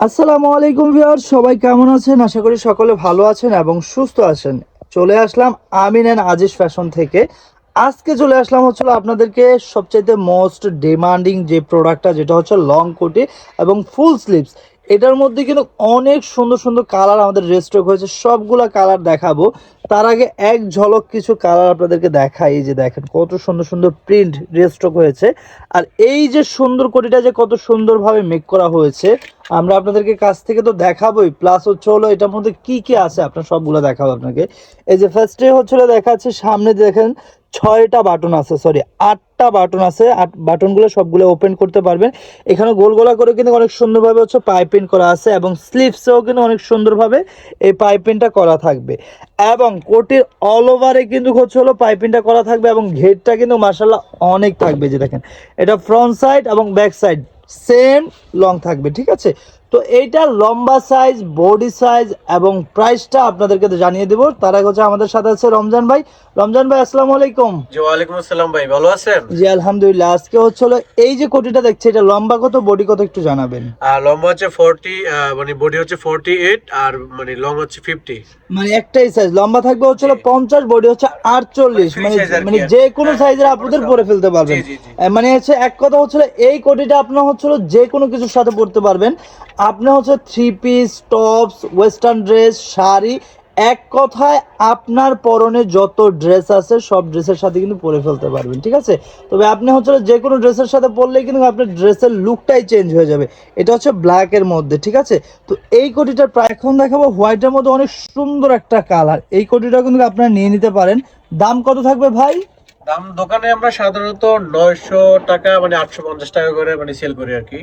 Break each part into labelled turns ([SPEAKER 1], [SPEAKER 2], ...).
[SPEAKER 1] আসসালামু আলাইকুম ভিউয়ার্স, সবাই কেমন আছেন? আশা করি সকলে ভালো আছেন এবং সুস্থ আছেন। চলে আসলাম আমিন অ্যান্ড আজিজ ফ্যাশন থেকে। আজকে চলে আসলাম হচ্ছিল আপনাদেরকে সবচাইতে মোস্ট ডিমান্ডিং যে প্রোডাক্টটা, যেটা হচ্ছে লং কোটি এবং ফুল স্লিভস। এটার মধ্যে কিন্তু অনেক সুন্দর সুন্দর কালার আমাদের রেস্টক হয়েছে, সবগুলা কালার দেখাবো। তার আগে এক ঝলক কিছু কালার আপনাদেরকে দেখাই। এই যে দেখেন কত সুন্দর সুন্দর প্রিন্ট রেস্টক হয়েছে। আর এই যে সুন্দর কোটিটা যে কত সুন্দরভাবে মেক করা হয়েছে, আমরা আপনাদেরকে কাছ থেকে তো দেখাবোই, প্লাস হচ্ছে হলো এটার মধ্যে কি কি আছে আপনার সবগুলো দেখাবো আপনাকে। এই যে ফার্স্টে হচ্ছিল দেখাচ্ছে, সামনে দেখেন 6টা বাটন আছে, সরি 8টা বাটন আছে। বাটনগুলো সবগুলো ওপেন করতে পারবেন। এখানে গোল গোলা করে কিন্তু অনেক সুন্দরভাবে হচ্ছে পাইপিং করা আছে এবং স্লিভসেও কিন্তু অনেক সুন্দরভাবে এই পাইপিংটা করা থাকবে। এবং কোটির অল ওভারে কিন্তু হচ্ছে হলো পাইপিংটা করা থাকবে এবং ঘেরটা কিন্তু মার্শাল্লাহ অনেক থাকবে। যে দেখেন এটা ফ্রন্ট সাইড এবং ব্যাক সাইড সেম লং থাকবে, ঠিক আছে। তো এইটা লম্বা সাইজ, বডি সাইজ এবং প্রাইসটা আপনাদেরকে জানিয়ে দেবো। তার আগে হচ্ছে আমাদের সাথে আছে রমজান ভাই। রমজান ভাই আসসালামু আলাইকুম।
[SPEAKER 2] জি ওয়ালাইকুম আসসালাম ভাই, ভালো আছেন?
[SPEAKER 1] জি আলহামদুলিল্লাহ। আজকে হচ্ছে হলো এই যে কোটিটা দেখছি, এটা লম্বা কত, বডি কত একটু জানাবেন।
[SPEAKER 2] লম্বা হচ্ছে 40, মানে বডি হচ্ছে 48 আর মানে লং হচ্ছে 50।
[SPEAKER 1] মানে একটাই সাইজ, লম্বা থাকবে হচ্ছে হলো 50, বডি হচ্ছে 48, মানে মানে যে কোনো সাইজের আপনাদের পরে ফেলতে পারবেন। মানে হচ্ছে এক কথা হচ্ছে এই কোটিটা আপনার হচ্ছে যে কোনো কিছুর সাথে পরতে পারবেন। আপনি হচ্ছে three piece, tops, western dress, sari, এক কথায় আপনার পরনে যত ড্রেস আছে সব ড্রেসের সাথে কিন্তু পরে ফেলতে পারবেন, ঠিক আছে। তবে আপনি হচ্ছে যে কোনো ড্রেসের সাথে পরলেই কিন্তু আপনার ড্রেসের লুকটাই চেঞ্জ হয়ে যাবে। এটা হচ্ছে ব্ল্যাকের মধ্যে, ঠিক আছে। তো এই কোটিটার প্রায় এখন দেখাবো হোয়াইটের মধ্যে অনেক সুন্দর একটা কালার। এই কোটিটা কিন্তু আপনারা নিয়ে নিতে পারেন। দাম কত থাকবে ভাই?
[SPEAKER 2] দাম দোকানে আমরা সাধারণত 900 টাকা মানে 850 টাকা করে মানে সেল করি আর কি।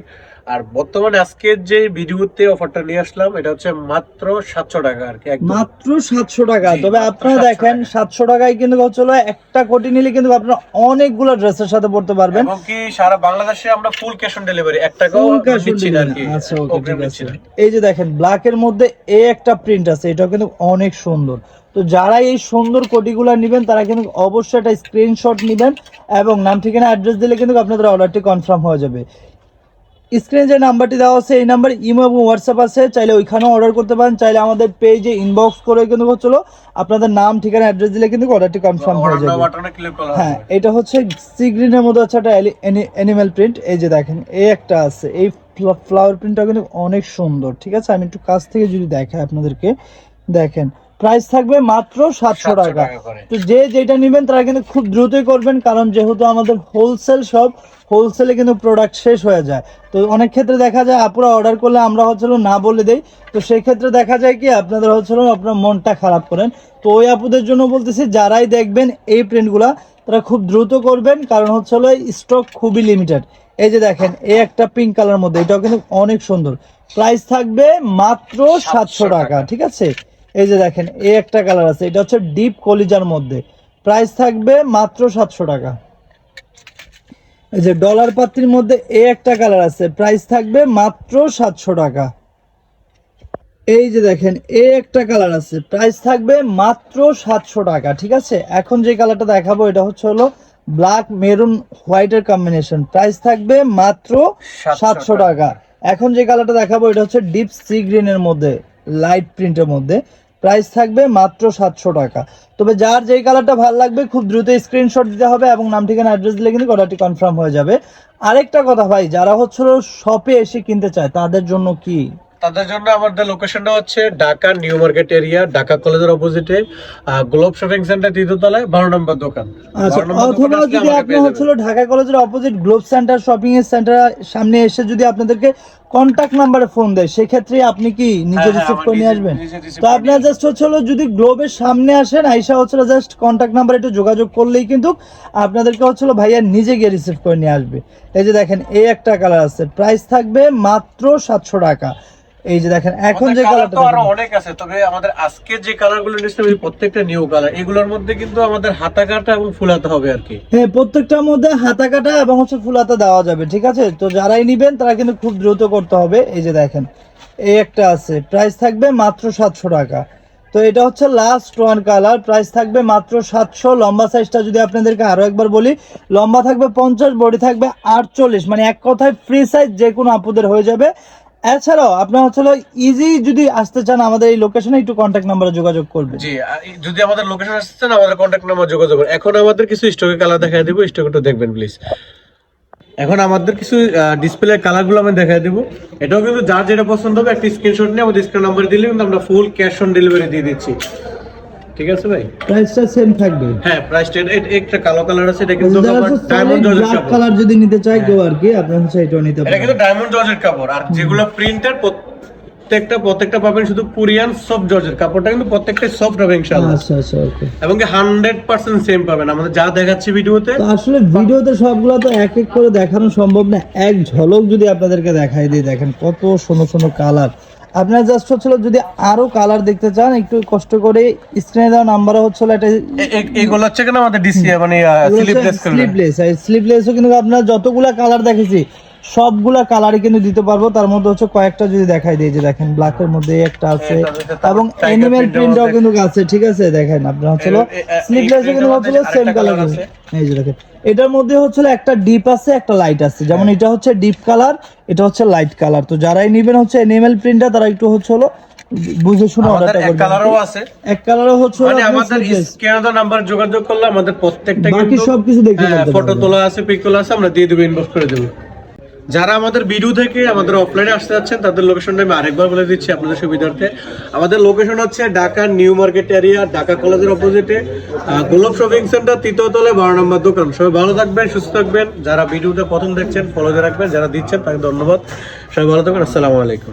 [SPEAKER 2] আর বর্তমানে আজকের যে ভিডিওতে অফারটা নিয়ে আসলাম, এটা হচ্ছে মাত্র 700 টাকা আর কি, একদম
[SPEAKER 1] মাত্র 700 টাকা। তবে আপনারা দেখেন 700 টাকায় কিন্তু হচ্ছিল একটা কোটি নিলে কিন্তু আপনারা অনেকগুলো ড্রেসের সাথে পড়তে পারবেন।
[SPEAKER 2] এবং কি সারা বাংলাদেশে আমরা ফুল ক্যাশ অন ডেলিভারি, 1 টাকাও দিচ্ছি না আর কি।
[SPEAKER 1] আচ্ছা ওকে, ঠিক আছে। এই যে দেখেন ব্ল্যাকের মধ্যে এই একটা প্রিন্ট আছে, এটাও কিন্তু অনেক সুন্দর। তো যারা এই সুন্দর কোটিগুলো নেবেন তারা কিন্তু অবশ্যই একটা স্ক্রিনশট নেবেন এবং নাম ঠিকানা অ্যাড্রেস দিলে কিন্তু আপনাদের অর্ডারটি কনফার্ম হয়ে যাবে। স্ক্রিনে যে নাম্বারটি দেওয়া আছে এই নাম্বার ইমো এবং হোয়াটসঅ্যাপ আছে, চাইলে ওইখানেও অর্ডার করতে পারেন, চাইলে আমাদের পেজে ইনবক্স করে কিন্তু হচ্ছিল আপনাদের নাম ঠিকানা অ্যাড্রেস দিলে কিন্তু অর্ডারটি কনফার্ম হয়ে যাবে। হ্যাঁ, এটা হচ্ছে সি গ্রিনের মধ্যে হচ্ছে একটা অ্যানিমেল প্রিন্ট। এই যে দেখেন এই একটা আছে, এই ফ্লাওয়ার প্রিন্টটা কিন্তু অনেক সুন্দর, ঠিক আছে। আমি একটু কাছ থেকে যদি দেখাই আপনাদেরকে, দেখেন প্রাইস থাকবে মাত্র 700 টাকা। তো যে যেটা নেবেন তারা কিন্তু খুব দ্রুতই করবেন, কারণ যেহেতু আমাদের হোলসেল সব, হোলসেলে কিন্তু প্রোডাক্ট শেষ হয়ে যায়। তো অনেক ক্ষেত্রে দেখা যায় আপুরা অর্ডার করলে আমরা হচ্ছিল না বলে দেই, তো সেই ক্ষেত্রে দেখা যায় কি আপনাদের হচ্ছিল আপনার মনটা খারাপ করেন। তো ওই আপুদের জন্য বলতেছি, যারাই দেখবেন এই প্রিন্টগুলা তারা খুব দ্রুত করবেন, কারণ হচ্ছে স্টক খুবই লিমিটেড। এই যে দেখেন এই একটা পিঙ্ক কালার মধ্যে, এটাও কিন্তু অনেক সুন্দর। প্রাইস থাকবে মাত্র 700 টাকা, ঠিক আছে। এই যে দেখেন এই একটা কালার আছে, এটা হচ্ছে ডিপ কলিজার মধ্যে, প্রাইস থাকবে মাত্র 700 টাকা। এই যে ডলার পাত্রির মধ্যে এই একটা কালার আছে, প্রাইস থাকবে মাত্র 700 টাকা। এই যে দেখেন এই একটা কালার আছে, প্রাইস থাকবে মাত্র 700 টাকা, ঠিক আছে। এখন যে কালারটা দেখাবো এটা হচ্ছে হলো ব্ল্যাক মেরুন হোয়াইটের কম্বিনেশন, প্রাইস থাকবে মাত্র 700 টাকা। এখন যে কালারটা দেখাবো এটা হচ্ছে ডিপ সি গ্রিনের মধ্যে, লাইট প্রিন্টের মধ্যে, প্রাইস থাকবে মাত্র 700 টাকা। তবে যার যেই কালারটা ভালো লাগবে খুব দ্রুত স্ক্রিনশট দিতে হবে এবং নাম ঠিকানা অ্যাড্রেস দিলে কিন্তু অর্ডারটি কনফার্ম হয়ে যাবে। আরেকটা কথা ভাই, যারা হচ্ছে শপে এসে কিনতে চায় তাদের জন্য কি?
[SPEAKER 2] তাদের জন্য আমাদের লোকেশনটা হচ্ছে Dhaka new market area, Dhaka কলেজের অপোজিটে, গ্লোব শপিং সেন্টার 3য় তলায় 12 নম্বর দোকান।
[SPEAKER 1] অথবা যদি আপনি হচ্ছিল ঢাকা কলেজের অপোজিট গ্লোব সেন্টার শপিং এর সেন্টার সামনে এসে যদি আপনাদেরকে কন্টাক্ট নাম্বারে ফোন দেয়, সেক্ষেত্রে আপনি কি নিজে রিসিভ করে নিয়ে আসবেন? তো আপনার জাস্ট হচ্ছিল যদি গ্লোবের সামনে আসেন, আইসা হচ্ছিল জাস্ট কন্টাক্ট নাম্বারে একটু যোগাযোগ করলেই কিন্তু আপনাদেরকে হচ্ছিল ভাইয়া নিজে গিয়ে রিসিভ করে নিয়ে আসবে। এই যে দেখেন এই একটা কালার আছে, প্রাইস থাকবে মাত্র 700 টাকা। এই যে দেখেন এখন যে কালারটা,
[SPEAKER 2] আরো অনেক আছে, তবে আমাদের আজকে যে কালারগুলো নিয়েছিলাম এই প্রত্যেকটা নিউ কালার। এগুলোর মধ্যে কিন্তু আমাদের হাতা কাটা এবং ফুল হাতা হবে আর কি।
[SPEAKER 1] হ্যাঁ, প্রত্যেকটার মধ্যে হাতা কাটা এবং হচ্ছে ফুল হাতা দেওয়া যাবে, ঠিক আছে। তো যারাই নিবেন তারা কিন্তু খুব দ্রুত করতে হবে। এই যে দেখেন এই একটা আছে, প্রাইস থাকবে মাত্র 700 টাকা। তো এটা হচ্ছে লাস্ট ওয়ান কালার, প্রাইস থাকবে মাত্র 700। লম্বা সাইজটা যদি আপনাদেরকে আরো একবার বলি, লম্বা থাকবে 50, বডি থাকবে 48, মানে এক কথায় ফ্রি সাইজ যে কোনো আপুদের হয়ে যাবে। এছাড়াও আপনার হচ্ছে ইজি যদি আসতে চান আমাদের এই লোকেশনে একটু কন্ট্যাক্ট নাম্বারে যোগাযোগ করবেন।
[SPEAKER 2] জি, আর যদি আমাদের লোকেশন আসছেন আমাদের কন্ট্যাক্ট নাম্বার যোগাযোগ করুন। এখন আমাদের কিছু স্টকে কালার দেখাই দেবো, স্টক একটু দেখবেন প্লিজ। এখন আমাদের কিছু ডিসপ্লে কালার গুলো আমি দেখাই দেবো। এটাও কিন্তু যার যেটা পছন্দ হবে একটা স্ক্রিনশট নিয়ে আমাদের স্ক্রিন নাম্বার দিলে কিন্তু আমরা ফুল ক্যাশ অন ডেলিভারি দিয়ে দিচ্ছি। ঠিক আছে ভাই?
[SPEAKER 1] প্রাইসটা সেম থাকবে।
[SPEAKER 2] হ্যাঁ, প্রাইসটা একটা কালো কালার আছে, এটা কিন্তু ডায়মন্ড জর্জেট কাপড়।
[SPEAKER 1] কালার যদি নিতে চাই কেউ আর কি আপনারা হচ্ছে এটাও নিতে
[SPEAKER 2] এটা
[SPEAKER 1] পারেন।
[SPEAKER 2] কিন্তু ডায়মন্ড জর্জেট কাপড়, আর যেগুলো প্রিন্টার প্রত্যেকটা পাবেন শুধু কোরিয়ান সফট জর্জেট কাপড়টা, কিন্তু প্রত্যেকটা সফট হবে ইনশাআল্লাহ।
[SPEAKER 1] আচ্ছা আচ্ছা ওকে।
[SPEAKER 2] এবং কি 100% সেম পাবেন আমাদের যা দেখাচ্ছি ভিডিওতে।
[SPEAKER 1] তো আসলে ভিডিওতে সবগুলো তো এক এক করে দেখানো সম্ভব না, এক ঝলক যদি আপনাদেরকে দেখাই দিই, দেখেন কত সুন্দর সুন্দর কালার। আপনারা জাস্ট হচ্ছিল যদি আরো কালার দেখতে চান একটু কষ্ট করে স্ক্রিনে দেওয়া নাম্বার হচ্ছিল এটা
[SPEAKER 2] এইগুলো হচ্ছে কিনা আমাদের ডিসি মানে
[SPEAKER 1] স্লিপলেসও কিন্তু আপনারা যতগুলা কালার দেখেছি সবগুলা কালারই কিন্তু দিতে পারবো। তার মধ্যে হচ্ছে কয়েকটা যদি দেখাই দিই, যে দেখেন ব্ল্যাকের মধ্যে একটা আছে এবং অ্যানিমেল প্রিন্টও কিন্তু আছে। ঠিক আছে, দেখেন আপনারা হচ্ছিল স্লিপলেসও কিন্তু হচ্ছিল সেম কালার। এই যে দেখেন এটার মধ্যে হচ্ছিল একটা ডিপ আছে একটা লাইট আছে, যেমন এটা হচ্ছে ডিপ কালার, এটা হচ্ছে লাইট কালার। তো যারাই নেবেন হচ্ছে অ্যানিমেল প্রিন্টটা তারা একটু হচ্ছে বুঝে শুনে অর্ডারটা করবেন।
[SPEAKER 2] এক কালারও আছে,
[SPEAKER 1] এক কালারও হচ্ছে
[SPEAKER 2] মানে আমাদের স্ক্যানার নাম্বার যোগাযোগ করলে আমাদের প্রত্যেকটা
[SPEAKER 1] বাকি সবকিছু দেখতে পারবেন।
[SPEAKER 2] ফটো তোলা আছে, পিক তোলা আছে, আমরা দিয়ে দেব, ইনবক্স করে দেব। যারা আমাদের ভিডিও থেকে আমাদের অফলাইনে আসতে যাচ্ছেন তাদের লোকেশনটা আমি আরেকবার বলে দিচ্ছি আপনাদের সুবিধার্থে। আমাদের লোকেশন হচ্ছে Dhaka new market area, Dhaka কলেজের অপোজিটে, গোলাপ শপিং সেন্টার, তৃতীয় তলায় 12 নম্বর দোকান। সবাই ভালো থাকবেন, সুস্থ থাকবেন। যারা ভিডিওটা প্রথম দেখছেন ফলো দিয়ে রাখবেন, যারা দিচ্ছেন তাকে ধন্যবাদ। সবাই ভালো থাকবেন, আসসালামু আলাইকুম।